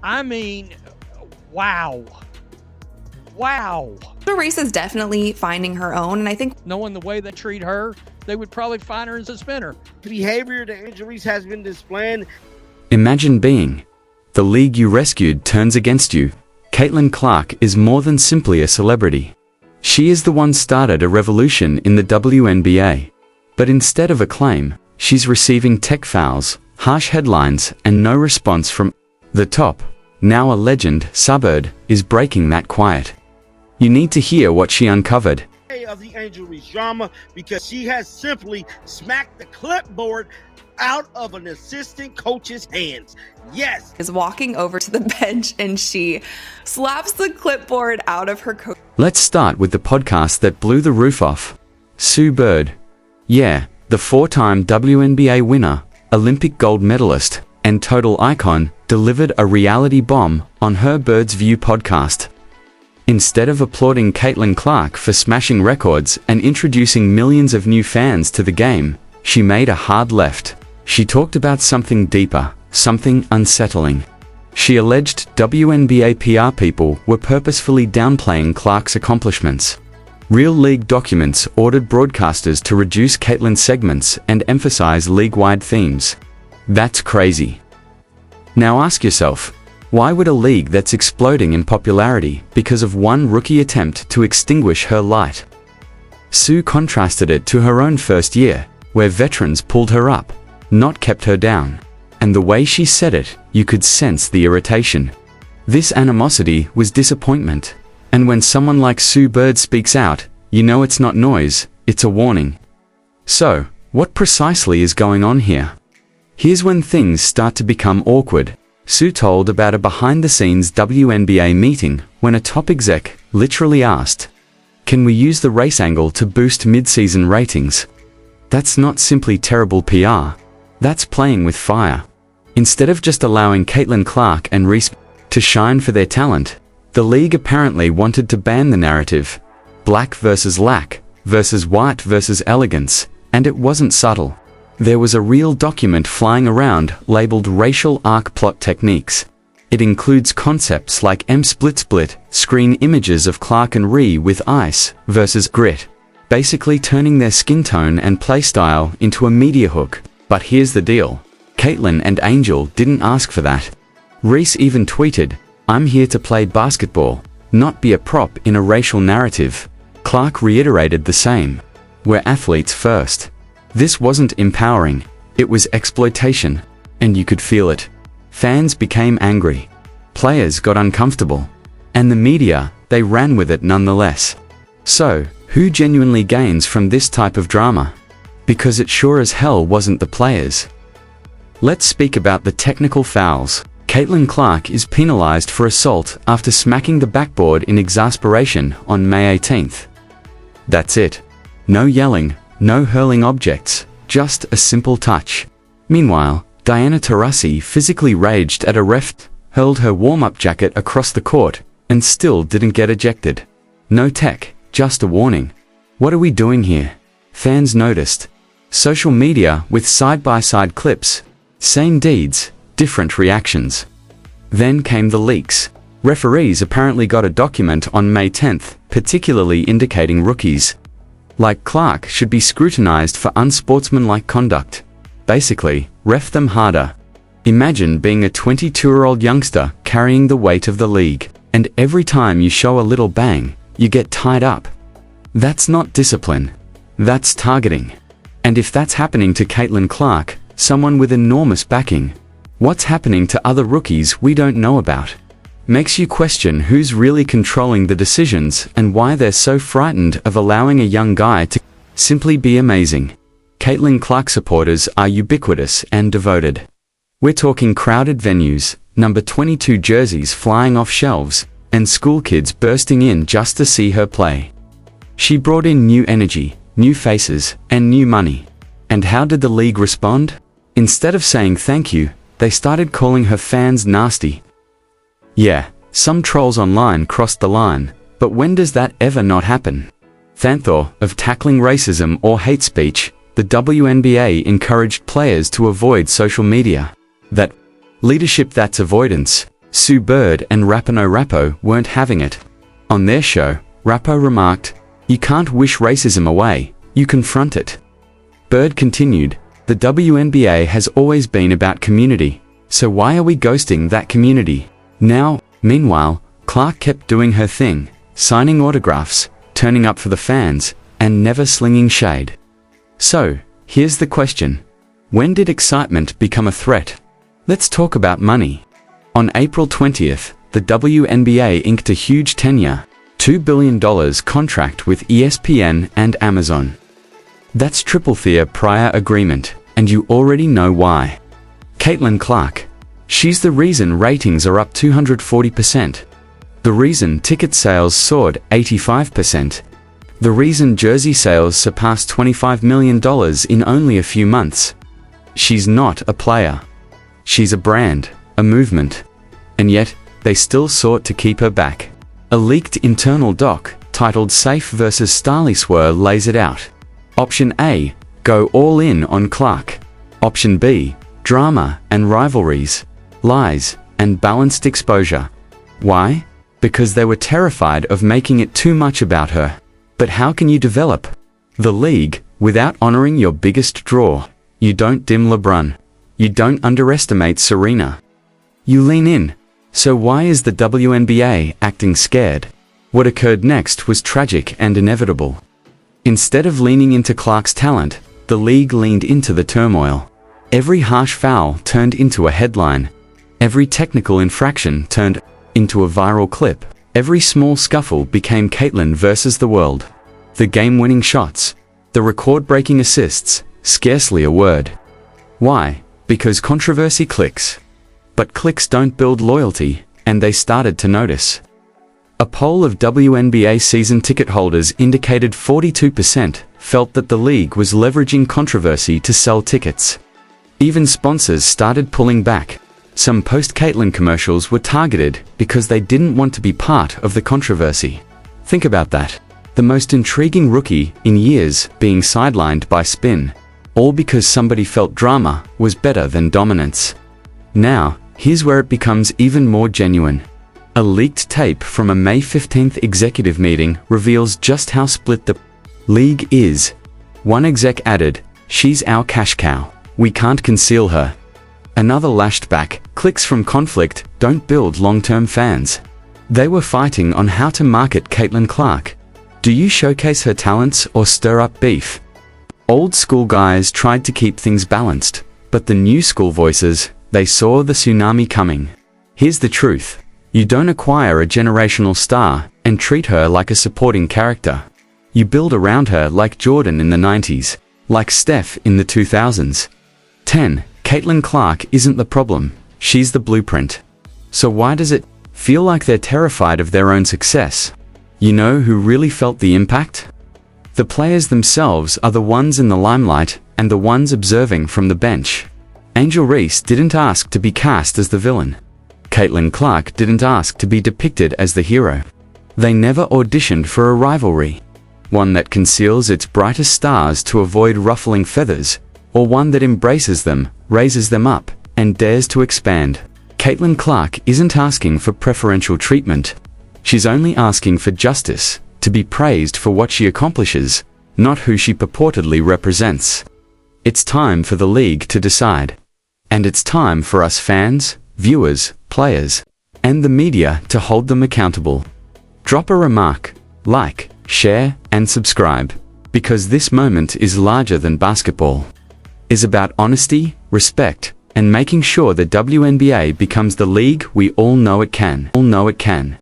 I mean, wow. Wow. Reese is definitely finding her own, and I think knowing the way they treat her, they would probably fine her and suspend her. The behavior that Angel Reese has been displaying. Imagine being the league you rescued turns against you. Caitlin Clark is more than simply a celebrity. She is the one started a revolution in the WNBA. But instead of acclaim, she's receiving tech fouls, harsh headlines, and no response from the top. Now a legend, Subbird, is breaking that quiet. You need to hear what she uncovered. Of the Angel Reese drama, because she has simply smacked the clipboard out of an assistant coach's hands. Yes. Is walking over to the bench and she slaps the clipboard out of her coach. Let's start with the podcast that blew the roof off. Sue Bird. Yeah, the four-time WNBA winner, Olympic gold medalist, and total icon, delivered a reality bomb on her Bird's View podcast. Instead of applauding Caitlin Clark for smashing records and introducing millions of new fans to the game, she made a hard left. She talked about something deeper, something unsettling. She alleged WNBA PR people were purposefully downplaying Clark's accomplishments. Real League documents ordered broadcasters to reduce Caitlin's segments and emphasize league-wide themes. That's crazy. Now ask yourself, why would a league that's exploding in popularity because of one rookie attempt to extinguish her light? Sue contrasted it to her own first year, where veterans pulled her up, not kept her down. And the way she said it, you could sense the irritation. This animosity was disappointment. And when someone like Sue Bird speaks out, you know it's not noise, it's a warning. So, what precisely is going on here? Here's when things start to become awkward. Sue told about a behind-the-scenes WNBA meeting when a top exec literally asked, "Can we use the race angle to boost mid-season ratings?" That's not simply terrible PR. That's playing with fire. Instead of just allowing Caitlin Clark and Reese to shine for their talent, the league apparently wanted to ban the narrative. Black versus lack, versus white versus elegance, and it wasn't subtle. There was a real document flying around labeled Racial Arc Plot Techniques. It includes concepts like M-split-split, screen images of Clark and Ree with ice versus grit, basically turning their skin tone and playstyle into a media hook. But here's the deal. Caitlin and Angel didn't ask for that. Reese even tweeted, "I'm here to play basketball, not be a prop in a racial narrative." Clark reiterated the same. "We're athletes first." This wasn't empowering, it was exploitation, and you could feel it. Fans became angry. Players got uncomfortable. And the media, they ran with it nonetheless. So, who genuinely gains from this type of drama? Because it sure as hell wasn't the players. Let's speak about the technical fouls. Caitlin Clark is penalized for assault after smacking the backboard in exasperation on May 18th. That's it. No yelling. No hurling objects, just a simple touch. Meanwhile, Diana Taurasi physically raged at a ref, hurled her warm-up jacket across the court, and still didn't get ejected. No tech, just a warning. What are we doing here? Fans noticed. Social media with side-by-side clips. Same deeds, different reactions. Then came the leaks. Referees apparently got a document on May 10th, particularly indicating rookies like Clark should be scrutinized for unsportsmanlike conduct. Basically, ref them harder. Imagine being a 22-year-old youngster carrying the weight of the league, and every time you show a little bang, you get tied up. That's not discipline. That's targeting. And if that's happening to Caitlin Clark, someone with enormous backing, what's happening to other rookies we don't know about? Makes you question who's really controlling the decisions and why they're so frightened of allowing a young guy to simply be amazing. Caitlin Clark supporters are ubiquitous and devoted. We're talking crowded venues, number 22 jerseys flying off shelves, and school kids bursting in just to see her play. She brought in new energy, new faces, and new money. And how did the league respond? Instead of saying thank you, they started calling her fans nasty. Yeah, some trolls online crossed the line, but when does that ever not happen? Thought of tackling racism or hate speech, the WNBA encouraged players to avoid social media. That leadership, that's avoidance. Sue Bird and Rapinoe Rappo weren't having it. On their show, Rappo remarked, "You can't wish racism away, you confront it." Bird continued, "The WNBA has always been about community, so why are we ghosting that community now?" Meanwhile, Clark kept doing her thing, signing autographs, turning up for the fans, and never slinging shade. So, here's the question. When did excitement become a threat? Let's talk about money. On April 20th, the WNBA inked a huge 10-year, $2 billion contract with ESPN and Amazon. That's triple-tier prior agreement, and you already know why. Caitlin Clark. She's the reason ratings are up 240%. The reason ticket sales soared 85%. The reason jersey sales surpassed $25 million in only a few months. She's not a player. She's a brand, a movement. And yet, they still sought to keep her back. A leaked internal doc, titled Safe vs. Starley lays it out. Option A, go all in on Clark. Option B, drama and rivalries, lies, and balanced exposure. Why? Because they were terrified of making it too much about her. But how can you develop the league without honoring your biggest draw? You don't dim LeBron. You don't underestimate Serena. You lean in. So why is the WNBA acting scared? What occurred next was tragic and inevitable. Instead of leaning into Clark's talent, the league leaned into the turmoil. Every harsh foul turned into a headline. Every technical infraction turned into a viral clip. Every small scuffle became Caitlin versus the world. The game-winning shots, the record-breaking assists, scarcely a word. Why? Because controversy clicks. But clicks don't build loyalty, and they started to notice. A poll of WNBA season ticket holders indicated 42% felt that the league was leveraging controversy to sell tickets. Even sponsors started pulling back. Some post-Caitlin commercials were targeted because they didn't want to be part of the controversy. Think about that. The most intriguing rookie in years being sidelined by spin, all because somebody felt drama was better than dominance. Now, here's where it becomes even more genuine. A leaked tape from a May 15th executive meeting reveals just how split the league is. One exec added, "She's our cash cow. We can't conceal her." Another lashed back, "Clicks from conflict don't build long-term fans." They were fighting on how to market Caitlin Clark. Do you showcase her talents or stir up beef? Old school guys tried to keep things balanced, but the new school voices, they saw the tsunami coming. Here's the truth. You don't acquire a generational star and treat her like a supporting character. You build around her like Jordan in the 90s, like Steph in the 2000s. 10. Caitlin Clark isn't the problem, she's the blueprint. So why does it feel like they're terrified of their own success? You know who really felt the impact? The players themselves are the ones in the limelight and the ones observing from the bench. Angel Reese didn't ask to be cast as the villain. Caitlin Clark didn't ask to be depicted as the hero. They never auditioned for a rivalry. One that conceals its brightest stars to avoid ruffling feathers, or one that embraces them, raises them up, and dares to expand. Caitlin Clark isn't asking for preferential treatment. She's only asking for justice, to be praised for what she accomplishes, not who she purportedly represents. It's time for the league to decide. And it's time for us fans, viewers, players, and the media to hold them accountable. Drop a remark, like, share, and subscribe, because this moment is larger than basketball. It's about honesty, respect, and making sure the WNBA becomes the league we all know it can.